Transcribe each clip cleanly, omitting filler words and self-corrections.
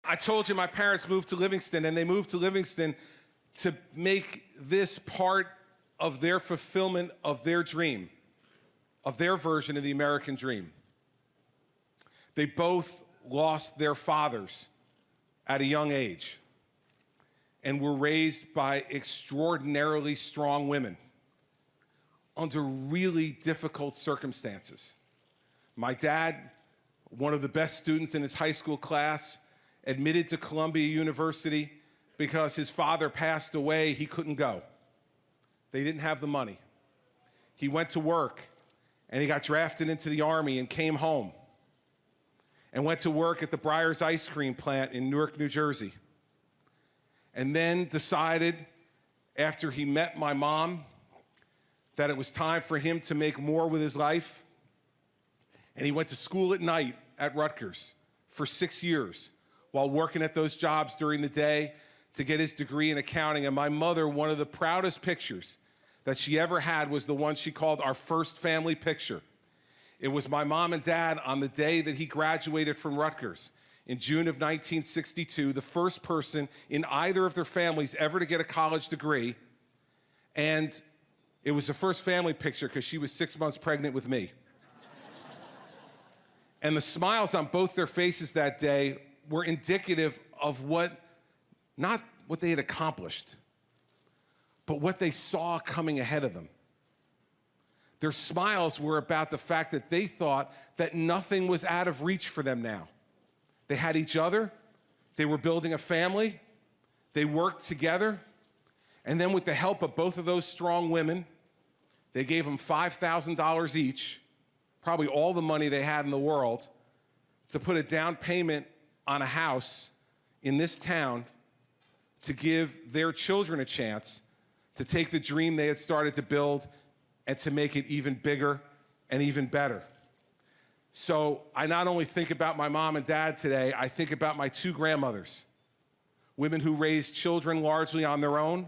I told you my parents moved to Livingston, and they moved to Livingston to make this part of their fulfillment of their dream, of their version of the American dream. They both lost their fathers at a young age and were raised by extraordinarily strong women under really difficult circumstances. My dad, one of the best students in his high school class, admitted to Columbia University because his father passed away. He couldn't go. They didn't have the money. He went to work, and he got drafted into the Army and came home and went to work at the Breyers ice cream plant in Newark, New Jersey. And then decided, after he met my mom, that it was time for him to make more with his life. And he went to school at night at Rutgers for 6 years while working at those jobs during the day to get his degree in accounting. And my mother, one of the proudest pictures that she ever had was the one she called our first family picture. It was my mom and dad on the day that he graduated from Rutgers in June of 1962, the first person in either of their families ever to get a college degree. And it was the first family picture because she was 6 months pregnant with me. And the smiles on both their faces that day were indicative of not what they had accomplished, but what they saw coming ahead of them. Their smiles were about the fact that they thought that nothing was out of reach for them now. They had each other, they were building a family, they worked together, and then with the help of both of those strong women, they gave them $5,000 each, probably all the money they had in the world, to put a down payment on a house in this town to give their children a chance to take the dream they had started to build and to make it even bigger and even better. So I not only think about my mom and dad today, I think about my two grandmothers, women who raised children largely on their own,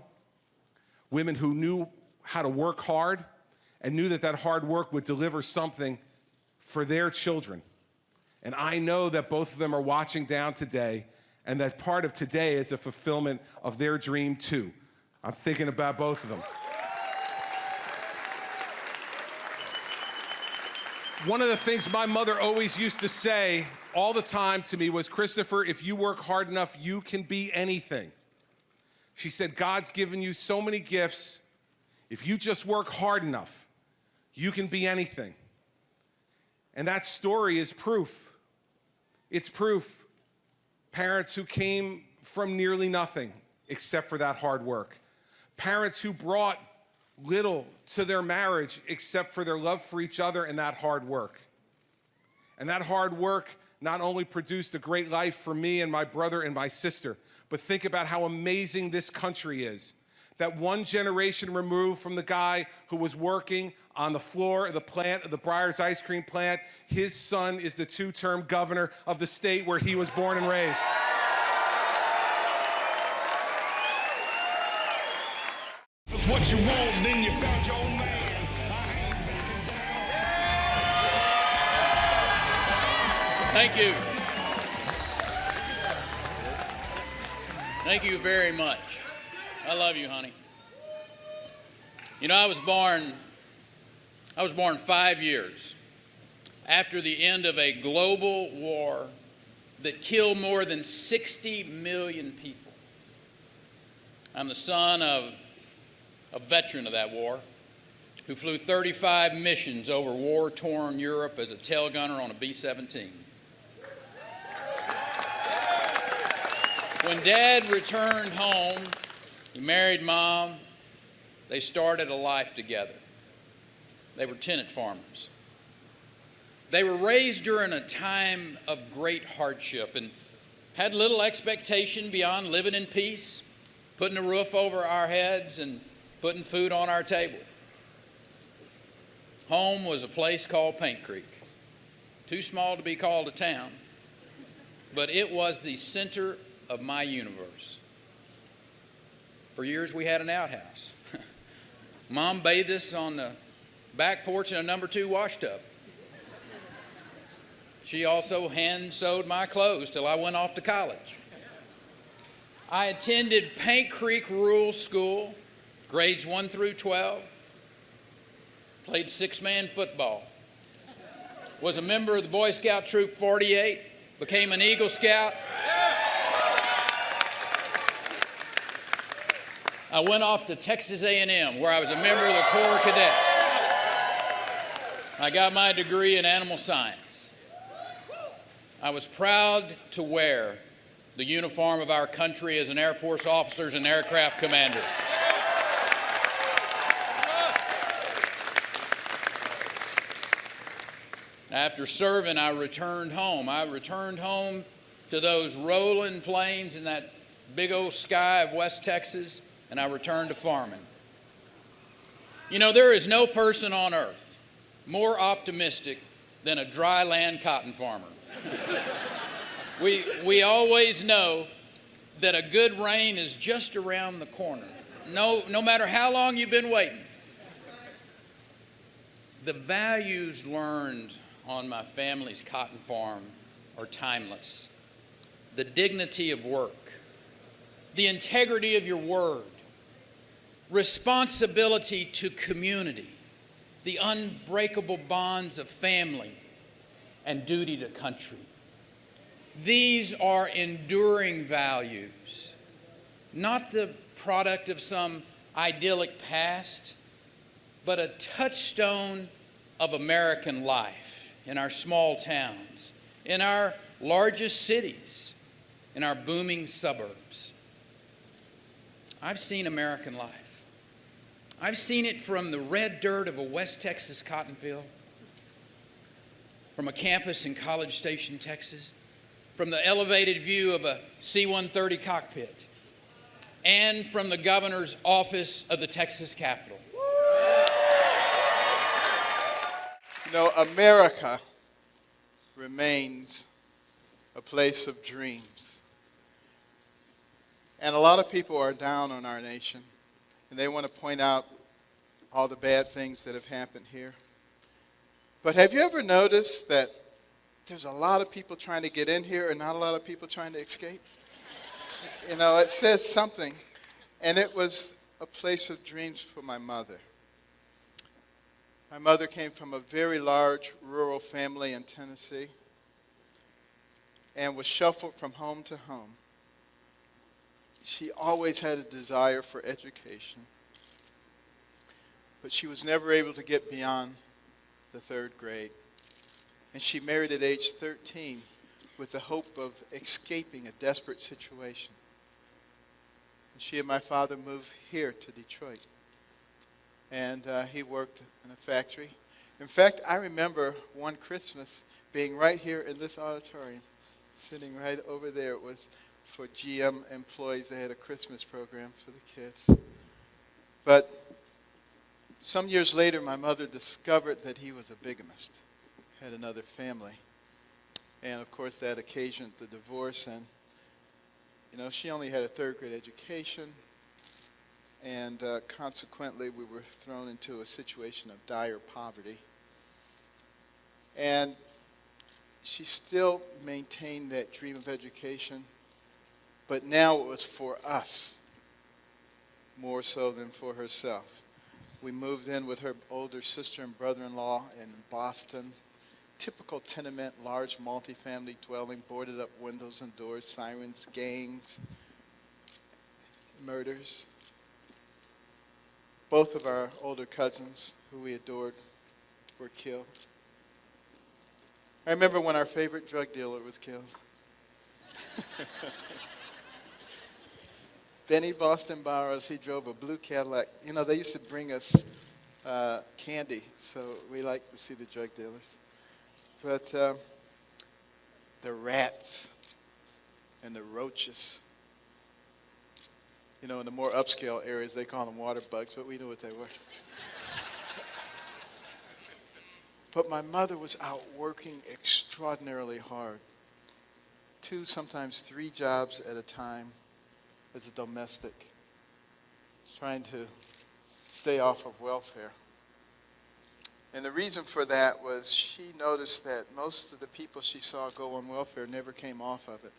women who knew how to work hard and knew that that hard work would deliver something for their children. And I know that both of them are watching down today, and that part of today is a fulfillment of their dream too. I'm thinking about both of them. One of the things my mother always used to say all the time to me was, Christopher, if you work hard enough, you can be anything. She said, God's given you so many gifts. If you just work hard enough, you can be anything. And that story is proof. It's proof. Parents who came from nearly nothing except for that hard work. Parents who brought little to their marriage except for their love for each other and that hard work. And that hard work not only produced a great life for me and my brother and my sister, but think about how amazing this country is. That one generation removed from the guy who was working on the floor of the plant, of the Breyers ice cream plant, his son is the two-term governor of the state where he was born and raised. What you want, then you found your man. Thank you. Thank you very much. I love you, honey. You know, I was born 5 years after the end of a global war that killed more than 60 million people. I'm the son of a veteran of that war who flew 35 missions over war-torn Europe as a tail gunner on a B-17. When Dad returned home, he married Mom. They started a life together. They were tenant farmers. They were raised during a time of great hardship and had little expectation beyond living in peace, putting a roof over our heads, and putting food on our table. Home was a place called Paint Creek. Too small to be called a town, but it was the center of my universe. For years we had an outhouse. Mom bathed us on the back porch in a number 2 wash tub. She also hand sewed my clothes till I went off to college. I attended Paint Creek Rural School, grades 1 through 12. Played 6-man football. Was a member of the Boy Scout Troop 48. Became an Eagle Scout. I went off to Texas A&M, where I was a member of the Corps of Cadets. I got my degree in animal science. I was proud to wear the uniform of our country as an Air Force officer and aircraft commander. After serving, I returned home. I returned home to those rolling plains and that big old sky of West Texas, and I returned to farming. You know, there is no person on earth more optimistic than a dry land cotton farmer. We always know that a good rain is just around the corner, no matter how long you've been waiting. The values learned on my family's cotton farm are timeless. The dignity of work, the integrity of your word, responsibility to community, the unbreakable bonds of family, and duty to country. These are enduring values, not the product of some idyllic past, but a touchstone of American life in our small towns, in our largest cities, in our booming suburbs. I've seen American life. I've seen it from the red dirt of a West Texas cotton field, from a campus in College Station, Texas, from the elevated view of a C-130 cockpit, and from the governor's office of the Texas Capitol. You know, America remains a place of dreams. And a lot of people are down on our nation, and they want to point out all the bad things that have happened here. But have you ever noticed that there's a lot of people trying to get in here and not a lot of people trying to escape? You know, it says something. And it was a place of dreams for my mother. My mother came from a very large rural family in Tennessee and was shuffled from home to home. She always had a desire for education, but she was never able to get beyond the 3rd grade. And she married at age 13 with the hope of escaping a desperate situation. And she and my father moved here to Detroit. And he worked in a factory. In fact, I remember one Christmas being right here in this auditorium, sitting right over there. It was for GM employees. They had a Christmas program for the kids. But some years later, my mother discovered that he was a bigamist, had another family. And of course, that occasioned the divorce. And, you know, she only had a 3rd grade education. And consequently, we were thrown into a situation of dire poverty. And she still maintained that dream of education, but now it was for us more so than for herself. We moved in with her older sister and brother-in-law in Boston. Typical tenement, large multifamily dwelling, boarded up windows and doors, sirens, gangs, murders. Both of our older cousins, who we adored, were killed. I remember when our favorite drug dealer was killed. Benny Boston Barrows, he drove a blue Cadillac. You know, they used to bring us candy, so we liked to see the drug dealers. But the rats and the roaches, you know, in the more upscale areas, they call them water bugs, but we knew what they were. But my mother was out working extraordinarily hard. 2, sometimes 3 jobs at a time as a domestic, trying to stay off of welfare. And the reason for that was she noticed that most of the people she saw go on welfare never came off of it.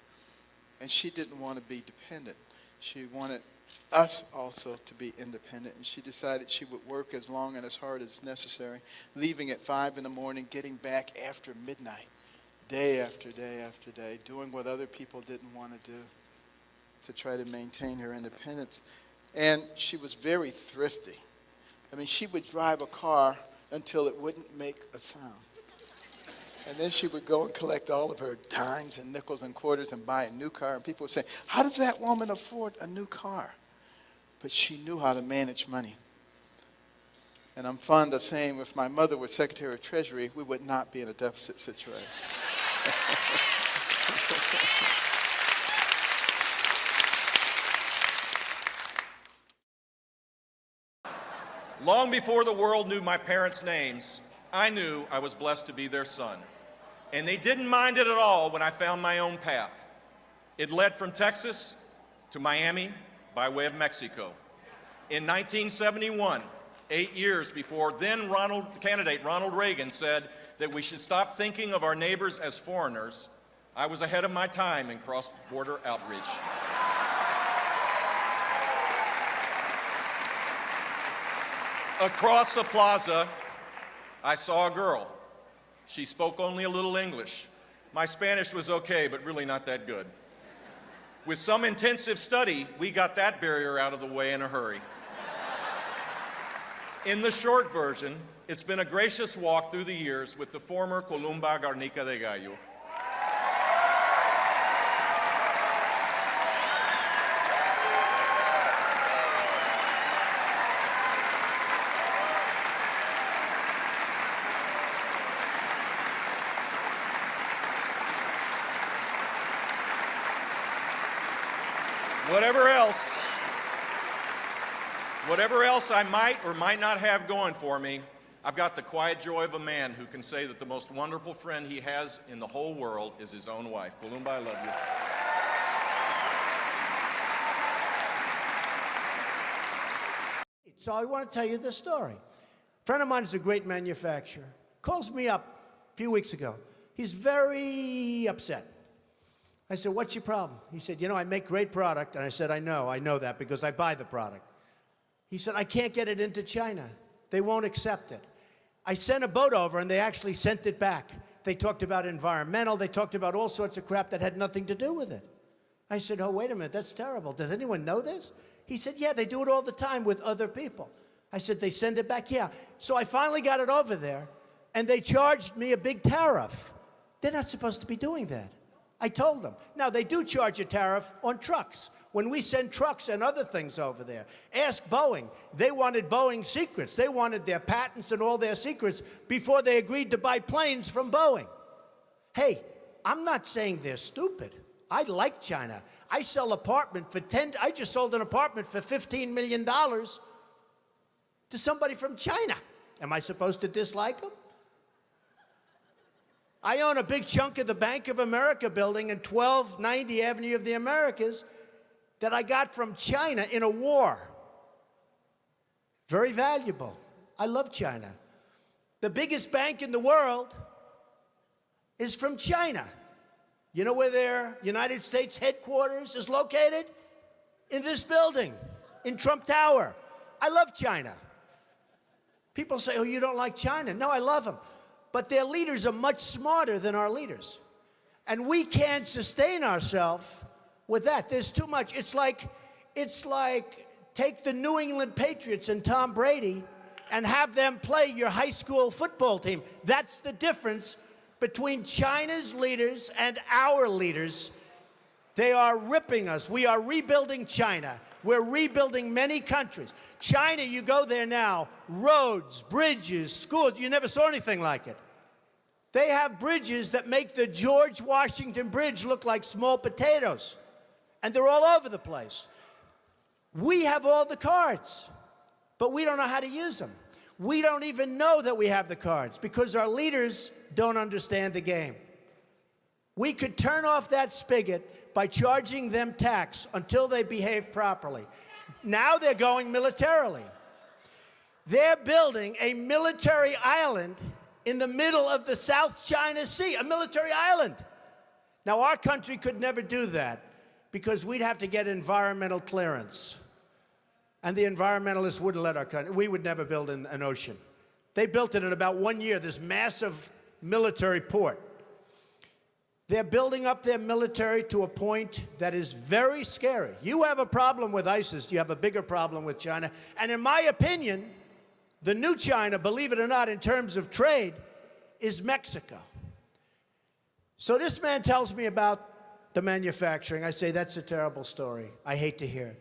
And she didn't want to be dependent. She wanted us also to be independent, and she decided she would work as long and as hard as necessary, leaving at 5 in the morning, getting back after midnight, day after day after day, doing what other people didn't want to do to try to maintain her independence. And she was very thrifty. I mean, she would drive a car until it wouldn't make a sound. And then she would go and collect all of her dimes and nickels and quarters and buy a new car. And people would say, how does that woman afford a new car? But she knew how to manage money. And I'm fond of saying if my mother was Secretary of Treasury, we would not be in a deficit situation. Long before the world knew my parents' names, I knew I was blessed to be their son. And they didn't mind it at all when I found my own path. It led from Texas to Miami by way of Mexico. In 1971, 8 years before then candidate Ronald Reagan said that we should stop thinking of our neighbors as foreigners, I was ahead of my time in cross-border outreach. Across the plaza, I saw a girl. She spoke only a little English. My Spanish was okay, but really not that good. With some intensive study, we got that barrier out of the way in a hurry. In the short version, it's been a gracious walk through the years with the former Columba Garnica de Gallo. Whatever else I might or might not have going for me, I've got the quiet joy of a man who can say that the most wonderful friend he has in the whole world is his own wife. Columba, I love you. So I want to tell you this story. A friend of mine is a great manufacturer. Calls me up a few weeks ago. He's very upset. I said, what's your problem? He said, you know, I make great product. And I said, I know that because I buy the product. He said, I can't get it into China. They won't accept it. I sent a boat over and they actually sent it back. They talked about environmental. They talked about all sorts of crap that had nothing to do with it. I said, oh, wait a minute, that's terrible. Does anyone know this? He said, yeah, they do it all the time with other people. I said, they send it back? Yeah. So I finally got it over there and they charged me a big tariff. They're not supposed to be doing that. I told them. Now, they do charge a tariff on trucks. When we send trucks and other things over there, ask Boeing. They wanted Boeing secrets. They wanted their patents and all their secrets before they agreed to buy planes from Boeing. Hey, I'm not saying they're stupid. I like China. I just sold an apartment for $15 million to somebody from China. Am I supposed to dislike them? I own a big chunk of the Bank of America building in 1290 Avenue of the Americas that I got from China in a war. Very valuable. I love China. The biggest bank in the world is from China. You know where their United States headquarters is located? In this building, in Trump Tower. I love China. People say, oh, you don't like China. No, I love them. But their leaders are much smarter than our leaders. And we can't sustain ourselves with that. There's too much. It's like take the New England Patriots and Tom Brady and have them play your high school football team. That's the difference between China's leaders and our leaders. They are ripping us. We are rebuilding China. We're rebuilding many countries. China, you go there now, roads, bridges, schools, you never saw anything like it. They have bridges that make the George Washington Bridge look like small potatoes. And they're all over the place. We have all the cards, but we don't know how to use them. We don't even know that we have the cards because our leaders don't understand the game. We could turn off that spigot by charging them tax until they behave properly. Now they're going militarily. They're building a military island in the middle of the South China Sea, a military island. Now, our country could never do that because we'd have to get environmental clearance. And the environmentalists wouldn't let our country. We would never build an ocean. They built it in about 1 year, this massive military port. They're building up their military to a point that is very scary. You have a problem with ISIS, you have a bigger problem with China. And in my opinion, the new China, believe it or not, in terms of trade, is Mexico. So this man tells me about the manufacturing. I say, that's a terrible story. I hate to hear it.